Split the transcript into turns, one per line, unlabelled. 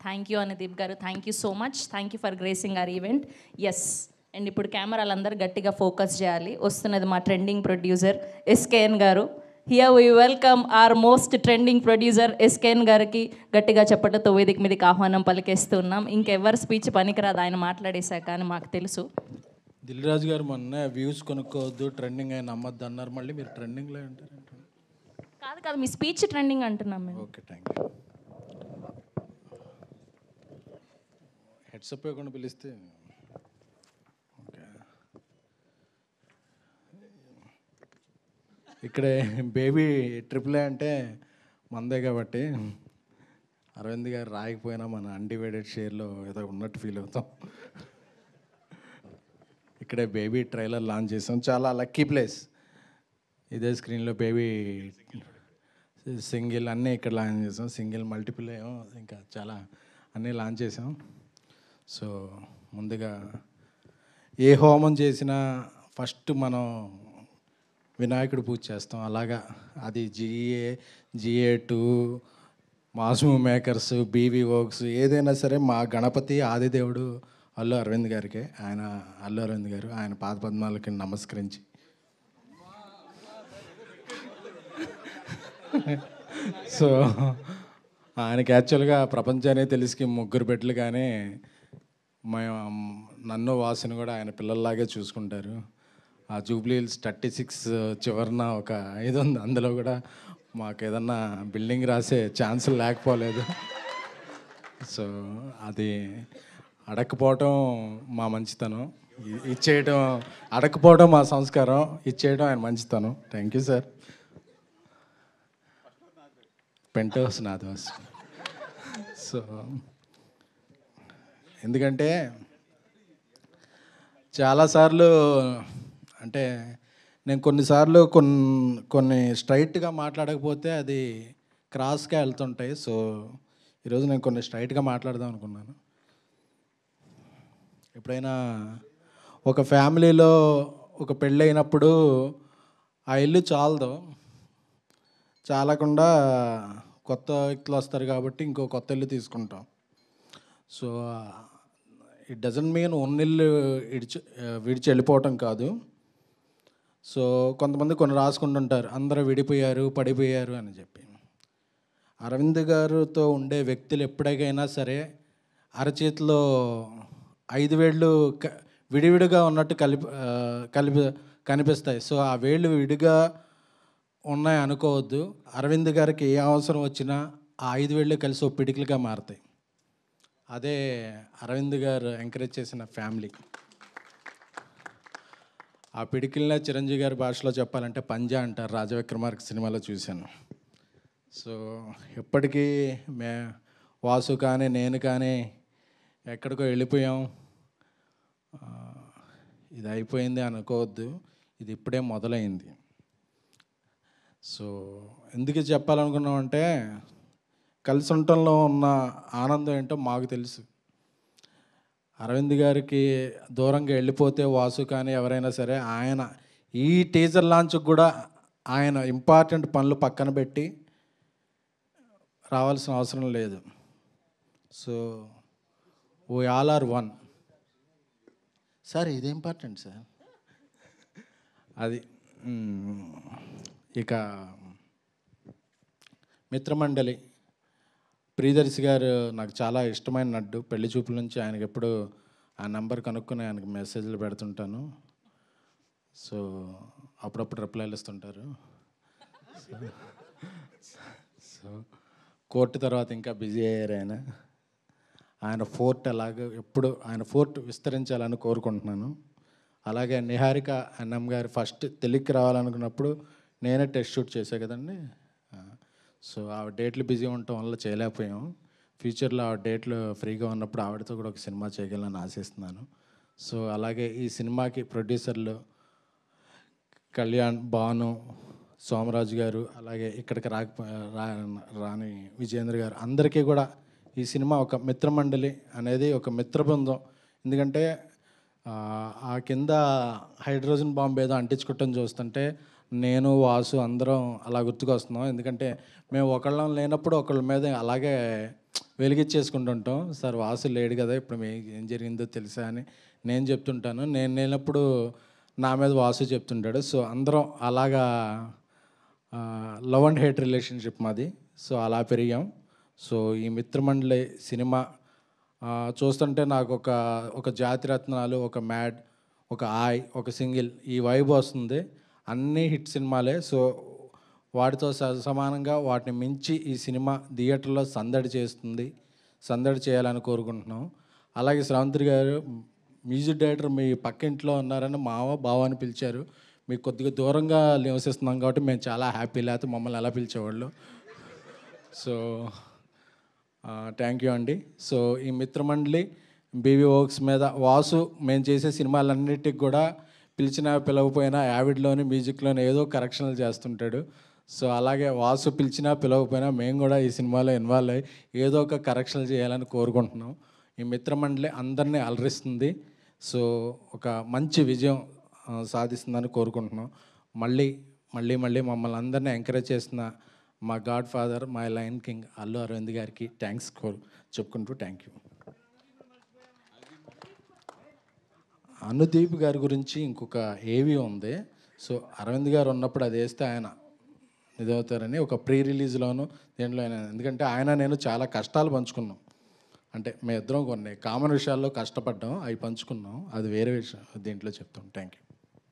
Thank you Anudeep గారు, thank you so much, thank you for gracing our event. Yes, and ఇప్పుడు కెమెరాలందరూ గట్టిగా focus చేయాలి. వస్తున్నది మా ట్రెండింగ్ ప్రొడ్యూసర్ ఎస్కేఎన్ గారు. Here we welcome our most trending producer SKN గారికి గట్టిగా చెప్పటంతో వేదిక మీదకి ఆహ్వానం పలికేస్తున్నాం. ఇంకెవరి స్పీచ్ పనికిరాదు, ఆయన మాట్లాడేశాక అని మాకు తెలుసు.
దిల్ రాజు గారు మొన్న వ్యూస్ కొనుక్కోవద్దు, ట్రెండింగ్ అయిన నమ్మద్దు అన్నారు. మళ్ళీ మీరు ట్రెండింగ్లో అంటారు.
కాదు కాదు, మీ స్పీచ్ ట్రెండింగ్ అంటున్నాం మేము.
Okay, thank you. హెడ్సప్ ఇవ్వకుండా పిలిస్తే ఓకే. ఇక్కడే బేబీ ట్రిపుల్ అంటే మందే కాబట్టి అరవింద్ గారు రాయకపోయినా మన అన్డివైడెడ్ షేర్లో ఏదో ఉన్నట్టు ఫీల్ అవుతాం. ఇక్కడే బేబీ ట్రైలర్ లాంచ్ చేసాం. చాలా లక్కీ ప్లేస్. ఇదే స్క్రీన్లో బేబీ సింగిల్ అన్నీ ఇక్కడ లాంచ్ చేసాం. సింగిల్ మల్టిపుల్ ఏమో ఇంకా చాలా అన్నీ లాంచ్ చేసాం. సో ముందుగా ఏ హోమం చేసినా ఫస్ట్ మనం వినాయకుడు పూజ చేస్తాం. అలాగా అది GA2 మాస్మూ మేకర్స్, బీవీ వర్క్స్ ఏదైనా సరే మా గణపతి ఆదిదేవుడు అల్లు అరవింద్ గారికి. ఆయన అల్లు అరవింద్ గారు ఆయన పాదపద్మాలకి నమస్కరించి సో ఆయనకి యాక్చువల్గా ప్రపంచాన్ని తెలిసి ముగ్గురు బిడ్డలు, కానీ మేము నన్ను వాసుని కూడా ఆయన పిల్లల్లాగే చూసుకుంటారు. ఆ జూబ్లీ హిల్స్ 36 చివరన ఒక 5 ఉంది. అందులో కూడా మాకు ఏదన్నా బిల్డింగ్ రాసే ఛాన్సులు లేకపోలేదు. సో అది అడగకపోవటం మా మంచితనం, ఇచ్చేయటం అడగకపోవడం మా సంస్కారం, ఇచ్చేయడం ఆయన మంచితనం. Thank you sir. పెంటోస్ నాదోస్. సో ఎందుకంటే చాలాసార్లు అంటే నేను కొన్నిసార్లు కొన్ని స్ట్రైట్గా మాట్లాడకపోతే అది క్రాస్గా వెళ్తుంటాయి. సో ఈరోజు నేను కొన్ని స్ట్రైట్గా మాట్లాడదాం అనుకున్నాను. ఎప్పుడైనా ఒక ఫ్యామిలీలో ఒక పెళ్ళి అయినప్పుడు ఆ ఇల్లు చాలకుండా కొత్త వ్యక్తులు వస్తారు కాబట్టి ఇంకో కొత్త ఇల్లు తీసుకుంటాం. సో ఇట్ డజంట్ మీన్ ఇల్లు విడిచి వెళ్ళిపోవటం కాదు. సో కొంతమంది కొన్ని రాసుకుంటుంటారు, అందరూ విడిపోయారు, పడిపోయారు అని చెప్పి. అరవింద్ గారితో ఉండే వ్యక్తులు ఎప్పటికైనా సరే అరచేతిలో 5 వేళ్ళు విడివిడిగా ఉన్నట్టు కనిపిస్తాయి. సో ఆ వేళ్ళు విడిగా ఉన్నాయి అనుకోవద్దు. అరవింద్ గారికి ఏ అవసరం వచ్చినా ఆ 5 వేళ్ళు కలిసి ఒక పిడికిలుగా మారుతాయి. అదే అరవింద్ గారు ఎంకరేజ్ చేసిన ఫ్యామిలీ. ఆ పిడికిల్నే చిరంజీవి గారి భాషలో చెప్పాలంటే పంజా అంటారు. రాజవిక్రమార్క సినిమాలో చూశాను. సో ఎప్పటికీ వాసు కానీ నేను కానీ ఎక్కడికో వెళ్ళిపోయాం, ఇది అయిపోయింది అనుకోవద్దు. ఇది ఇప్పుడే మొదలైంది. సో ఎందుకు చెప్పాలనుకున్నామంటే కలిసి ఉండటంలో ఉన్న ఆనందం ఏంటో మాకు తెలుసు. అరవింద్ గారికి దూరంగా వెళ్ళిపోతే వాసు కానీ ఎవరైనా సరే ఆయన ఈ టీజర్ లాంచ్కి కూడా ఆయన ఇంపార్టెంట్ పనులు పక్కన పెట్టి రావాల్సిన అవసరం లేదు. So we all are one. Sir ఇది ఇంపార్టెంట్ సార్. అది ఇక మిత్రమండలి ప్రియదర్శి గారు నాకు చాలా ఇష్టమైన నడ్డు. పెళ్లి చూపుల నుంచి ఆయనకి ఎప్పుడు ఆ నెంబర్ కనుక్కొని ఆయనకు మెసేజ్లు పెడుతుంటాను. సో అప్పుడప్పుడు రిప్లైలు ఇస్తుంటారు. సో కోర్టు తర్వాత ఇంకా బిజీ అయ్యారు ఆయన ఫోర్ట్ అలాగే ఎప్పుడు ఆయన ఫోర్ట్ విస్తరించాలని కోరుకుంటున్నాను. అలాగే నిహారిక అన్నం గారు ఫస్ట్ తెలుగుకి రావాలనుకున్నప్పుడు నేనే టెస్ట్ షూట్ చేసా కదండి. సో ఆ డేట్లు బిజీ ఉండటం వల్ల చేయలేకపోయాం. ఫ్యూచర్లో ఆ డేట్లు ఫ్రీగా ఉన్నప్పుడు ఆవిడతో కూడా ఒక సినిమా చేయగలని ఆశిస్తున్నాను. సో అలాగే ఈ సినిమాకి ప్రొడ్యూసర్లు కళ్యాణ్, భాను, సోమరాజు గారు, అలాగే ఇక్కడికి రాని విజేంద్ర గారు, అందరికీ కూడా ఈ సినిమా ఒక మిత్రమండలి అనేది ఒక మిత్ర బృందం. ఎందుకంటే ఆ కింద హైడ్రోజన్ బాంబు ఏదో అంటించుకోవటం చూస్తుంటే నేను వాసు అందరం అలా గుర్తుకొస్తున్నాం. ఎందుకంటే మేము ఒకళ్ళం లేనప్పుడు ఒకళ్ళ మీద అలాగే వెలిగించేసుకుంటుంటాం. సార్ వాసు లేడు కదా, ఇప్పుడు ఏం జరిగిందో తెలుసా అని నేను చెప్తుంటాను. నేను లేనప్పుడు నా మీద వాసు చెప్తుంటాడు. సో అందరం అలాగా లవ్ అండ్ హేట్ రిలేషన్షిప్ మాది. సో అలా పెరిగాం. సో ఈ మిత్రమండలి సినిమా చూస్తుంటే నాకు ఒక జాతిరత్నాలు, ఒక మ్యాడ్, ఒక ఆయ్, ఒక సింగిల్ ఈ వైబ్ వస్తుంది. అన్నీ హిట్ సినిమాలే. సో వాటితో సమానంగా వాటిని మించి ఈ సినిమా థియేటర్లో సందడి చేస్తుంది, సందడి చేయాలని కోరుకుంటున్నాం. అలాగే శ్రవంతి గారు మ్యూజిక్ డైరెక్టర్ మీ పక్కింట్లో ఉన్నారని బావ అని పిలిచారు. మీకు కొద్దిగా దూరంగా నివసిస్తున్నాం కాబట్టి మేము చాలా హ్యాపీ, లేకపోతే మమ్మల్ని ఎలా పిలిచేవాళ్ళు. సో థ్యాంక్ యూ అండి. సో ఈ మిత్రమండలి బీవీ వర్క్స్ మీద వాసు మేము చేసే సినిమాలన్నిటికి కూడా పిలిచినా పిలవకపోయినా యావిడ్లోని మ్యూజిక్లోని ఏదో కరెక్షన్లు చేస్తుంటాడు. సో అలాగే వాసు పిలిచినా పిలవకపోయినా మేము కూడా ఈ సినిమాలో ఇన్వాల్వ్ అయ్యి ఏదో ఒక కరెక్షన్లు చేయాలని కోరుకుంటున్నాం. ఈ మిత్రమండలి అందరినీ అలరిస్తుంది. సో ఒక మంచి విజయం సాధిస్తుందని కోరుకుంటున్నాం. మళ్ళీ మళ్ళీ మళ్ళీ మమ్మల్ని అందరినీ ఎంకరేజ్ చేసిన మా god father, my lion king Allu Aravind గారికి థ్యాంక్స్ చెప్పుకుంటూ థ్యాంక్ యూ. అనుదీప్ గారి గురించి ఇంకొక ఏవి ఉంది. సో అరవింద్ గారు ఉన్నప్పుడు అది వేస్తే ఆయన ఇదవుతారని ఒక ప్రీ రిలీజ్లోను దేంట్లో అయినా, ఎందుకంటే ఆయన నేను చాలా కష్టాలు పంచుకున్నాం. అంటే మేము ఇద్దరం కొన్ని కామన్ విషయాల్లో కష్టపడ్డాం, అవి పంచుకున్నాం. అది వేరే విషయం, దీంట్లో చెప్తాం. Thank you.